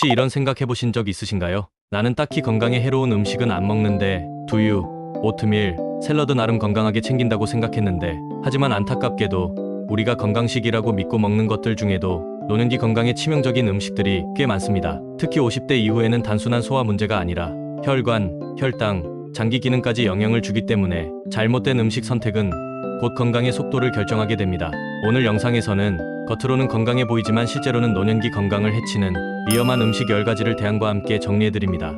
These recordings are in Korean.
혹시 이런 생각 해보신 적 있으신가요? 나는 딱히 건강에 해로운 음식은 안 먹는데 두유, 오트밀, 샐러드 나름 건강하게 챙긴다고 생각했는데 하지만 안타깝게도 우리가 건강식이라고 믿고 먹는 것들 중에도 노년기 건강에 치명적인 음식들이 꽤 많습니다. 특히 50대 이후에는 단순한 소화 문제가 아니라 혈관, 혈당, 장기 기능까지 영향을 주기 때문에 잘못된 음식 선택은 곧 건강의 속도를 결정하게 됩니다. 오늘 영상에서는 겉으로는 건강해 보이지만 실제로는 노년기 건강을 해치는 위험한 음식 10가지를 대안과 함께 정리해드립니다.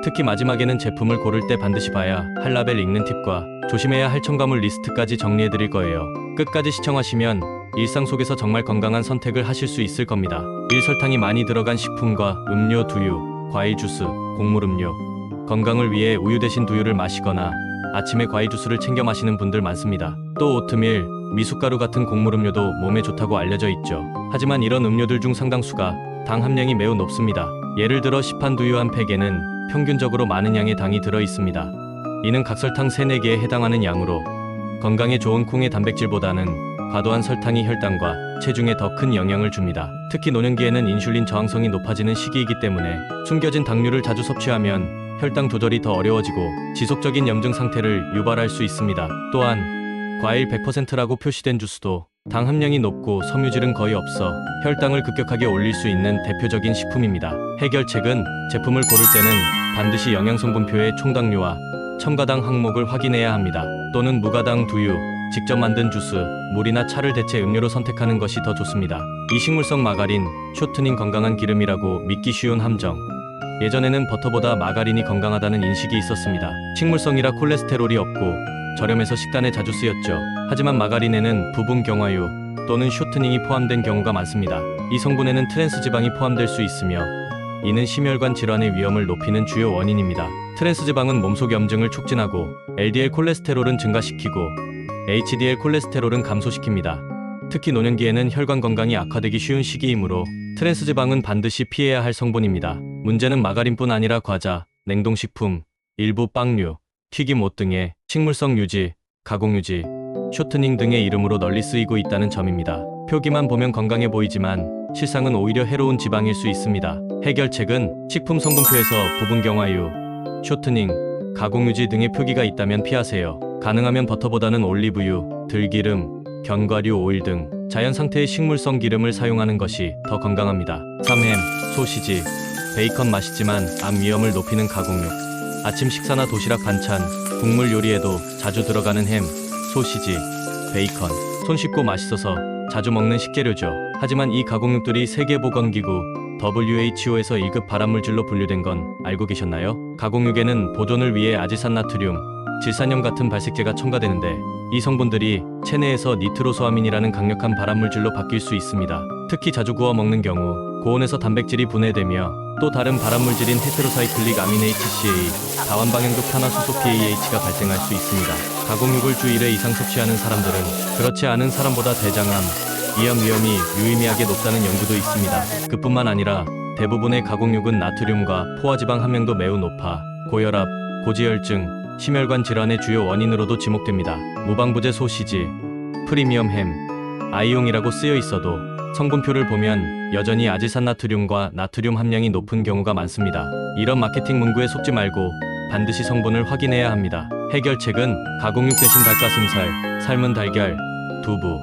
특히 마지막에는 제품을 고를 때 반드시 봐야 할 라벨 읽는 팁과 조심해야 할 첨가물 리스트까지 정리해드릴 거예요. 끝까지 시청하시면 일상 속에서 정말 건강한 선택을 하실 수 있을 겁니다. 1. 설탕이 많이 들어간 식품과 음료, 두유, 과일 주스, 곡물 음료. 건강을 위해 우유 대신 두유를 마시거나 아침에 과일 주스를 챙겨 마시는 분들 많습니다. 또 오트밀, 미숫가루 같은 곡물 음료도 몸에 좋다고 알려져 있죠. 하지만 이런 음료들 중 상당수가 당 함량이 매우 높습니다. 예를 들어 시판 두유 한 팩에는 평균적으로 많은 양의 당이 들어 있습니다. 이는 각설탕 3, 4개에 해당하는 양으로 건강에 좋은 콩의 단백질보다는 과도한 설탕이 혈당과 체중에 더 큰 영향을 줍니다. 특히 노년기에는 인슐린 저항성이 높아지는 시기이기 때문에 숨겨진 당류를 자주 섭취하면 혈당 조절이 더 어려워지고 지속적인 염증 상태를 유발할 수 있습니다. 또한 과일 100%라고 표시된 주스도 당 함량이 높고 섬유질은 거의 없어 혈당을 급격하게 올릴 수 있는 대표적인 식품입니다. 해결책은 제품을 고를 때는 반드시 영양성분표의 총당류와 첨가당 항목을 확인해야 합니다. 또는 무가당 두유, 직접 만든 주스, 물이나 차를 대체 음료로 선택하는 것이 더 좋습니다. 이 식물성 마가린, 쇼트닝 건강한 기름이라고 믿기 쉬운 함정. 예전에는 버터보다 마가린이 건강하다는 인식이 있었습니다. 식물성이라 콜레스테롤이 없고 저렴해서 식단에 자주 쓰였죠. 하지만 마가린에는 부분 경화유 또는 쇼트닝이 포함된 경우가 많습니다. 이 성분에는 트랜스 지방이 포함될 수 있으며 이는 심혈관 질환의 위험을 높이는 주요 원인입니다. 트랜스 지방은 몸속 염증을 촉진하고 LDL 콜레스테롤은 증가시키고 HDL 콜레스테롤은 감소시킵니다. 특히 노년기에는 혈관 건강이 악화되기 쉬운 시기이므로 트랜스 지방은 반드시 피해야 할 성분입니다. 문제는 마가린뿐 아니라 과자, 냉동식품, 일부 빵류, 튀김옷 등의 식물성 유지, 가공유지, 쇼트닝 등의 이름으로 널리 쓰이고 있다는 점입니다. 표기만 보면 건강해 보이지만 실상은 오히려 해로운 지방일 수 있습니다. 해결책은 식품 성분표에서 부분 경화유, 쇼트닝, 가공유지 등의 표기가 있다면 피하세요. 가능하면 버터보다는 올리브유, 들기름, 견과류, 오일 등 자연 상태의 식물성 기름을 사용하는 것이 더 건강합니다. 3. 햄, 소시지, 베이컨 맛있지만 암 위험을 높이는 가공육. 아침 식사나 도시락 반찬, 국물 요리에도 자주 들어가는 햄, 소시지, 베이컨. 손쉽고 맛있어서 자주 먹는 식재료죠. 하지만 이 가공육들이 세계보건기구 WHO에서 1급 발암물질로 분류된 건 알고 계셨나요? 가공육에는 보존을 위해 아질산나트륨, 질산염 같은 발색제가 첨가되는데 이 성분들이 체내에서 니트로소아민이라는 강력한 발암물질로 바뀔 수 있습니다. 특히 자주 구워 먹는 경우 고온에서 단백질이 분해되며 또 다른 발암물질인 헤테로사이클릭 아미네이트 CA, 다원방향족 탄화수소 PAH가 발생할 수 있습니다. 가공육을 주 1회 이상 섭취하는 사람들은 그렇지 않은 사람보다 대장암, 이암 위험이 유의미하게 높다는 연구도 있습니다. 그뿐만 아니라 대부분의 가공육은 나트륨과 포화지방 함량도 매우 높아 고혈압, 고지혈증, 심혈관 질환의 주요 원인으로도 지목됩니다. 무방부제 소시지, 프리미엄 햄, 아이용이라고 쓰여 있어도 성분표를 보면 여전히 아질산나트륨과 나트륨 함량이 높은 경우가 많습니다. 이런 마케팅 문구에 속지 말고 반드시 성분을 확인해야 합니다. 해결책은 가공육 대신 닭가슴살, 삶은 달걀, 두부,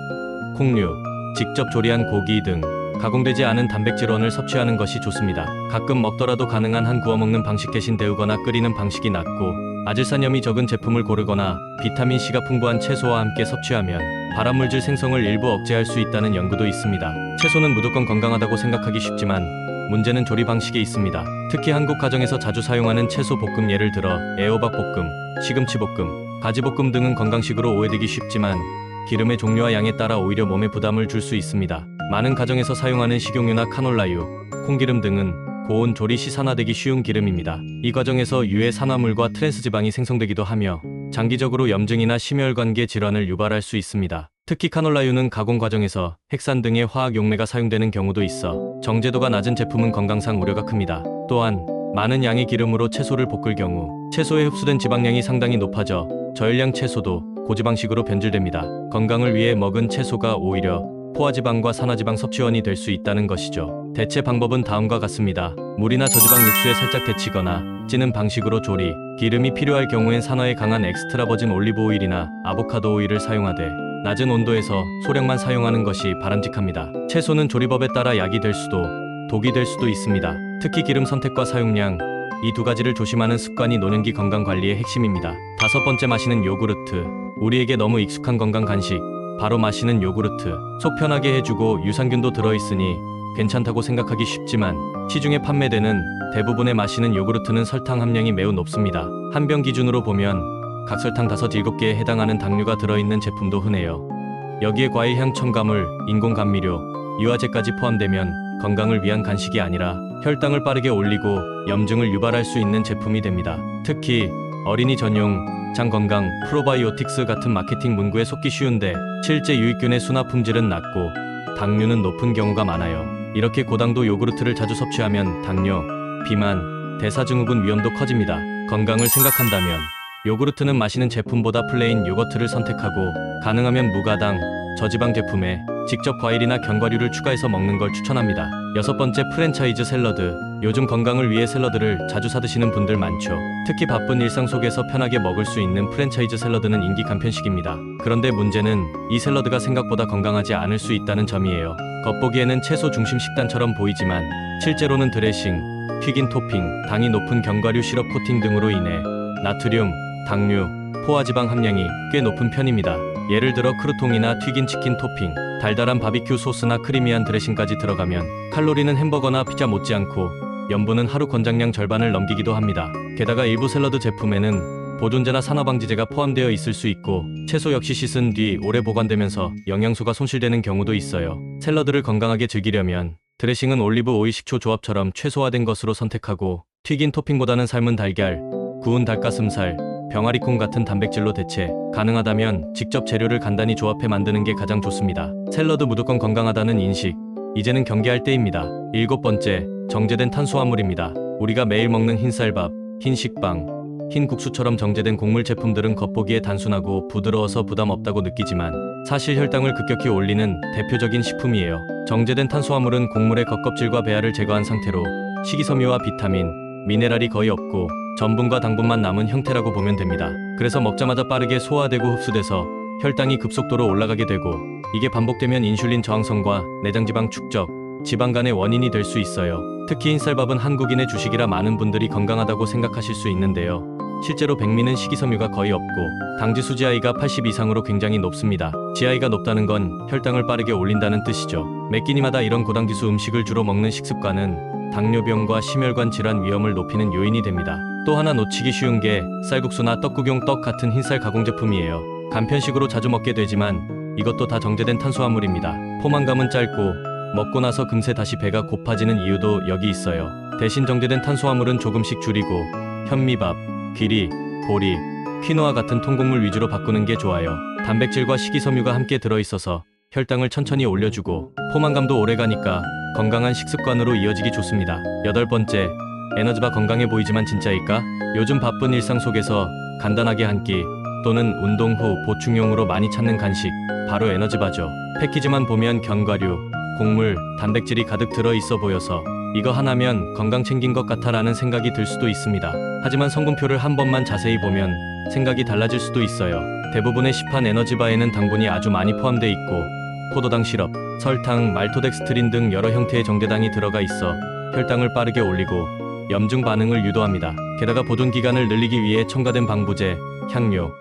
콩류, 직접 조리한 고기 등 가공되지 않은 단백질원을 섭취하는 것이 좋습니다. 가끔 먹더라도 가능한 한 구워 먹는 방식 대신 데우거나 끓이는 방식이 낫고 아질산염이 적은 제품을 고르거나 비타민C가 풍부한 채소와 함께 섭취하면 발암물질 생성을 일부 억제할 수 있다는 연구도 있습니다. 채소는 무조건 건강하다고 생각하기 쉽지만 문제는 조리 방식에 있습니다. 특히 한국 가정에서 자주 사용하는 채소 볶음 예를 들어 애호박 볶음, 시금치 볶음, 가지 볶음 등은 건강식으로 오해되기 쉽지만 기름의 종류와 양에 따라 오히려 몸에 부담을 줄 수 있습니다. 많은 가정에서 사용하는 식용유나 카놀라유, 콩기름 등은 고온 조리 시 산화되기 쉬운 기름입니다. 이 과정에서 유해 산화물과 트랜스 지방이 생성되기도 하며 장기적으로 염증이나 심혈관계 질환을 유발할 수 있습니다. 특히 카놀라유는 가공 과정에서 핵산 등의 화학 용매가 사용되는 경우도 있어 정제도가 낮은 제품은 건강상 우려가 큽니다. 또한 많은 양의 기름으로 채소를 볶을 경우 채소에 흡수된 지방량이 상당히 높아져 저열량 채소도 고지방식으로 변질됩니다. 건강을 위해 먹은 채소가 오히려 포화지방과 산화지방 섭취원이 될 수 있다는 것이죠. 대체 방법은 다음과 같습니다. 물이나 저지방 육수에 살짝 데치거나 찌는 방식으로 조리, 기름이 필요할 경우엔 산화에 강한 엑스트라 버진 올리브 오일이나 아보카도 오일을 사용하되 낮은 온도에서 소량만 사용하는 것이 바람직합니다. 채소는 조리법에 따라 약이 될 수도 독이 될 수도 있습니다. 특히 기름 선택과 사용량, 이 두 가지를 조심하는 습관이 노년기 건강 관리의 핵심입니다. 다섯 번째, 마시는 요구르트. 우리에게 너무 익숙한 건강 간식, 바로 마시는 요구르트. 속 편하게 해주고 유산균도 들어있으니 괜찮다고 생각하기 쉽지만 시중에 판매되는 대부분의 마시는 요구르트는 설탕 함량이 매우 높습니다. 한 병 기준으로 보면 각설탕 5, 7개에 해당하는 당류가 들어있는 제품도 흔해요. 여기에 과일향 첨가물, 인공감미료, 유화제까지 포함되면 건강을 위한 간식이 아니라 혈당을 빠르게 올리고 염증을 유발할 수 있는 제품이 됩니다. 특히 어린이 전용 장 건강 프로바이오틱스 같은 마케팅 문구에 속기 쉬운데 실제 유익균의 순화 품질은 낮고 당류는 높은 경우가 많아요. 이렇게 고당도 요구르트를 자주 섭취하면 당뇨, 비만, 대사증후군 위험도 커집니다. 건강을 생각한다면 요구르트는 마시는 제품보다 플레인 요거트를 선택하고 가능하면 무가당, 저지방 제품에 직접 과일이나 견과류를 추가해서 먹는 걸 추천합니다. 여섯 번째, 프랜차이즈 샐러드. 요즘 건강을 위해 샐러드를 자주 사드시는 분들 많죠. 특히 바쁜 일상 속에서 편하게 먹을 수 있는 프랜차이즈 샐러드는 인기 간편식입니다. 그런데 문제는 이 샐러드가 생각보다 건강하지 않을 수 있다는 점이에요. 겉보기에는 채소 중심 식단처럼 보이지만 실제로는 드레싱, 튀긴 토핑, 당이 높은 견과류 시럽 코팅 등으로 인해 나트륨, 당류, 포화지방 함량이 꽤 높은 편입니다. 예를 들어 크루통이나 튀긴 치킨 토핑, 달달한 바비큐 소스나 크리미한 드레싱까지 들어가면 칼로리는 햄버거나 피자 못지않고 염분은 하루 권장량 절반을 넘기기도 합니다. 게다가 일부 샐러드 제품에는 보존제나 산화방지제가 포함되어 있을 수 있고 채소 역시 씻은 뒤 오래 보관되면서 영양소가 손실되는 경우도 있어요. 샐러드를 건강하게 즐기려면 드레싱은 올리브 오일 식초 조합처럼 최소화된 것으로 선택하고 튀긴 토핑보다는 삶은 달걀, 구운 닭가슴살, 병아리콩 같은 단백질로 대체, 가능하다면 직접 재료를 간단히 조합해 만드는 게 가장 좋습니다. 샐러드 무조건 건강하다는 인식, 이제는 경계할 때입니다. 일곱 번째, 정제된 탄수화물입니다. 우리가 매일 먹는 흰쌀밥, 흰식빵, 흰국수처럼 정제된 곡물 제품들은 겉보기에 단순하고 부드러워서 부담 없다고 느끼지만 사실 혈당을 급격히 올리는 대표적인 식품이에요. 정제된 탄수화물은 곡물의 겉껍질과 배알을 제거한 상태로 식이섬유와 비타민, 미네랄이 거의 없고 전분과 당분만 남은 형태라고 보면 됩니다. 그래서 먹자마자 빠르게 소화되고 흡수돼서 혈당이 급속도로 올라가게 되고 이게 반복되면 인슐린 저항성과 내장지방 축적, 지방간의 원인이 될 수 있어요. 특히 흰쌀밥은 한국인의 주식이라 많은 분들이 건강하다고 생각하실 수 있는데요. 실제로 백미는 식이섬유가 거의 없고 당지수 GI가 80 이상으로 굉장히 높습니다. GI가 높다는 건 혈당을 빠르게 올린다는 뜻이죠. 매 끼니마다 이런 고당지수 음식을 주로 먹는 식습관은 당뇨병과 심혈관 질환 위험을 높이는 요인이 됩니다. 또 하나 놓치기 쉬운 게 쌀국수나 떡국용 떡 같은 흰쌀 가공 제품이에요. 간편식으로 자주 먹게 되지만 이것도 다 정제된 탄수화물입니다. 포만감은 짧고 먹고 나서 금세 다시 배가 고파지는 이유도 여기 있어요. 대신 정제된 탄수화물은 조금씩 줄이고 현미밥, 귀리, 보리, 퀴노아 같은 통곡물 위주로 바꾸는 게 좋아요. 단백질과 식이섬유가 함께 들어있어서 혈당을 천천히 올려주고 포만감도 오래가니까 건강한 식습관으로 이어지기 좋습니다. 여덟 번째, 에너지바. 건강해 보이지만 진짜일까? 요즘 바쁜 일상 속에서 간단하게 한 끼 또는 운동 후 보충용으로 많이 찾는 간식, 바로 에너지바죠. 패키지만 보면 견과류, 곡물, 단백질이 가득 들어있어 보여서 이거 하나면 건강 챙긴 것 같아 라는 생각이 들 수도 있습니다. 하지만 성분표를 한 번만 자세히 보면 생각이 달라질 수도 있어요. 대부분의 시판 에너지바에는 당분이 아주 많이 포함되어 있고 포도당 시럽, 설탕, 말토덱스트린 등 여러 형태의 정제당이 들어가 있어 혈당을 빠르게 올리고 염증 반응을 유도합니다. 게다가 보존 기간을 늘리기 위해 첨가된 방부제, 향료,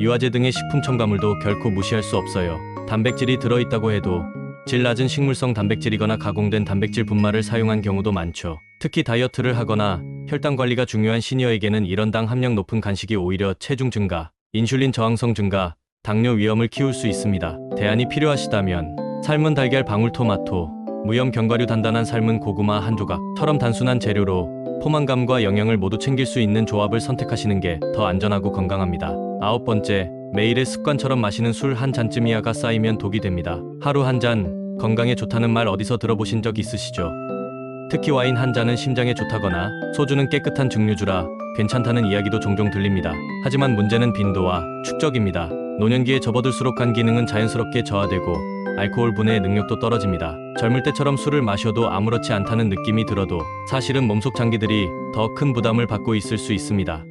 유화제 등의 식품 첨가물도 결코 무시할 수 없어요. 단백질이 들어있다고 해도 질 낮은 식물성 단백질이거나 가공된 단백질 분말을 사용한 경우도 많죠. 특히 다이어트를 하거나 혈당 관리가 중요한 시니어에게는 이런 당 함량 높은 간식이 오히려 체중 증가, 인슐린 저항성 증가, 당뇨 위험을 키울 수 있습니다. 대안이 필요하시다면 삶은 달걀 방울토마토, 무염 견과류 단단한 삶은 고구마 한 조각처럼 단순한 재료로 포만감과 영양을 모두 챙길 수 있는 조합을 선택하시는 게 더 안전하고 건강합니다. 아홉 번째, 매일의 습관처럼 마시는 술 한 잔쯤이야가 쌓이면 독이 됩니다. 하루 한 잔, 건강에 좋다는 말 어디서 들어보신 적 있으시죠? 특히 와인 한 잔은 심장에 좋다거나 소주는 깨끗한 증류주라 괜찮다는 이야기도 종종 들립니다. 하지만 문제는 빈도와 축적입니다. 노년기에 접어들수록 간 기능은 자연스럽게 저하되고 알코올 분해 능력도 떨어집니다. 젊을 때처럼 술을 마셔도 아무렇지 않다는 느낌이 들어도 사실은 몸속 장기들이 더 큰 부담을 받고 있을 수 있습니다.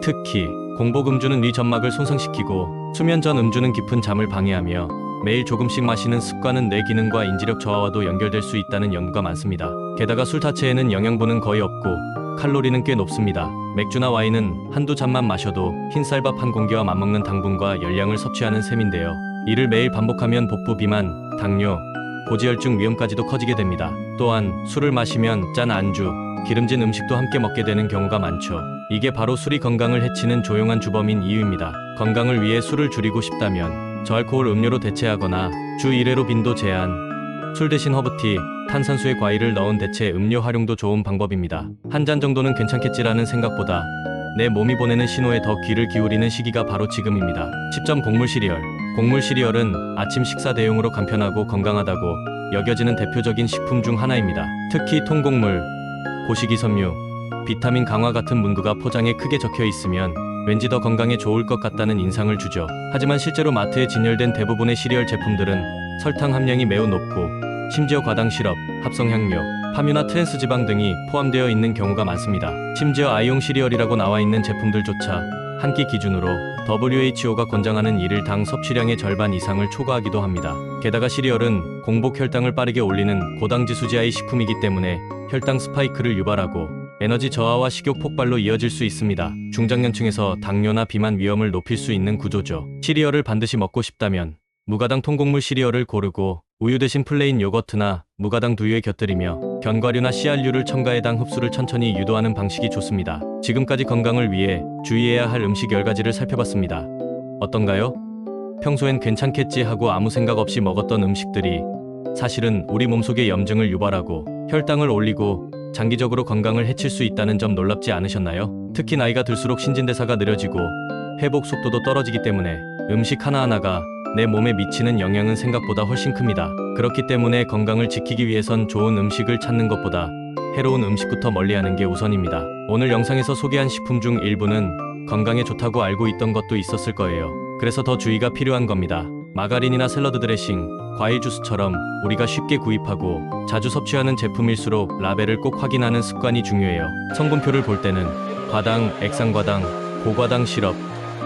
특히 공복 음주는 위 점막을 손상시키고 수면 전 음주는 깊은 잠을 방해하며 매일 조금씩 마시는 습관은 뇌 기능과 인지력 저하와도 연결될 수 있다는 연구가 많습니다. 게다가 술 자체에는 영양분은 거의 없고 칼로리는 꽤 높습니다. 맥주나 와인은 한두 잔만 마셔도 흰쌀밥 한 공기와 맞먹는 당분과 열량을 섭취하는 셈인데요. 이를 매일 반복하면 복부 비만, 당뇨, 고지혈증 위험까지도 커지게 됩니다. 또한 술을 마시면 짠 안주, 기름진 음식도 함께 먹게 되는 경우가 많죠. 이게 바로 술이 건강을 해치는 조용한 주범인 이유입니다. 건강을 위해 술을 줄이고 싶다면 저알코올 음료로 대체하거나 주 1회로 빈도 제한, 술 대신 허브티, 탄산수에 과일을 넣은 대체 음료 활용도 좋은 방법입니다. 한 잔 정도는 괜찮겠지라는 생각보다 내 몸이 보내는 신호에 더 귀를 기울이는 시기가 바로 지금입니다. 10점 곡물 시리얼. 곡물 시리얼은 아침 식사 대용으로 간편하고 건강하다고 여겨지는 대표적인 식품 중 하나입니다. 특히 통곡물, 고식이섬유, 비타민 강화 같은 문구가 포장에 크게 적혀 있으면 왠지 더 건강에 좋을 것 같다는 인상을 주죠. 하지만 실제로 마트에 진열된 대부분의 시리얼 제품들은 설탕 함량이 매우 높고 심지어 과당 시럽, 합성 향료, 파뮤나 트랜스 지방 등이 포함되어 있는 경우가 많습니다. 심지어 아이용 시리얼이라고 나와 있는 제품들조차 한 끼 기준으로 WHO가 권장하는 일일 당 섭취량의 절반 이상을 초과하기도 합니다. 게다가 시리얼은 공복 혈당을 빠르게 올리는 고당지 수지아의 식품이기 때문에 혈당 스파이크를 유발하고 에너지 저하와 식욕 폭발로 이어질 수 있습니다. 중장년층에서 당뇨나 비만 위험을 높일 수 있는 구조죠. 시리얼을 반드시 먹고 싶다면 무가당 통곡물 시리얼을 고르고 우유 대신 플레인 요거트나 무가당 두유에 곁들이며 견과류나 씨알류를 첨가해 당 흡수를 천천히 유도하는 방식이 좋습니다. 지금까지 건강을 위해 주의해야 할 음식 10가지를 살펴봤습니다. 어떤가요? 평소엔 괜찮겠지 하고 아무 생각 없이 먹었던 음식들이 사실은 우리 몸속에 염증을 유발하고 혈당을 올리고 장기적으로 건강을 해칠 수 있다는 점 놀랍지 않으셨나요? 특히 나이가 들수록 신진대사가 느려지고 회복 속도도 떨어지기 때문에 음식 하나하나가 내 몸에 미치는 영향은 생각보다 훨씬 큽니다. 그렇기 때문에 건강을 지키기 위해선 좋은 음식을 찾는 것보다 해로운 음식부터 멀리하는 게 우선입니다. 오늘 영상에서 소개한 식품 중 일부는 건강에 좋다고 알고 있던 것도 있었을 거예요. 그래서 더 주의가 필요한 겁니다. 마가린이나 샐러드 드레싱, 과일 주스처럼 우리가 쉽게 구입하고 자주 섭취하는 제품일수록 라벨을 꼭 확인하는 습관이 중요해요. 성분표를 볼 때는 과당, 액상과당, 고과당 시럽,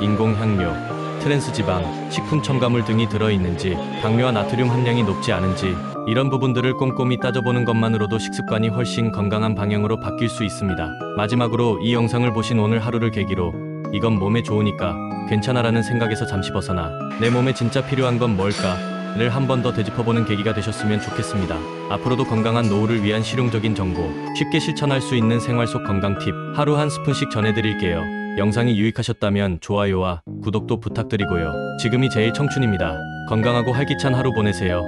인공향료, 트랜스지방, 식품 첨가물 등이 들어있는지, 당류와 나트륨 함량이 높지 않은지 이런 부분들을 꼼꼼히 따져보는 것만으로도 식습관이 훨씬 건강한 방향으로 바뀔 수 있습니다. 마지막으로 이 영상을 보신 오늘 하루를 계기로 이건 몸에 좋으니까 괜찮아라는 생각에서 잠시 벗어나 내 몸에 진짜 필요한 건 뭘까를 한 번 더 되짚어보는 계기가 되셨으면 좋겠습니다. 앞으로도 건강한 노후를 위한 실용적인 정보, 쉽게 실천할 수 있는 생활 속 건강 팁 하루 한 스푼씩 전해드릴게요. 영상이 유익하셨다면 좋아요와 구독도 부탁드리고요. 지금이 제일 청춘입니다. 건강하고 활기찬 하루 보내세요.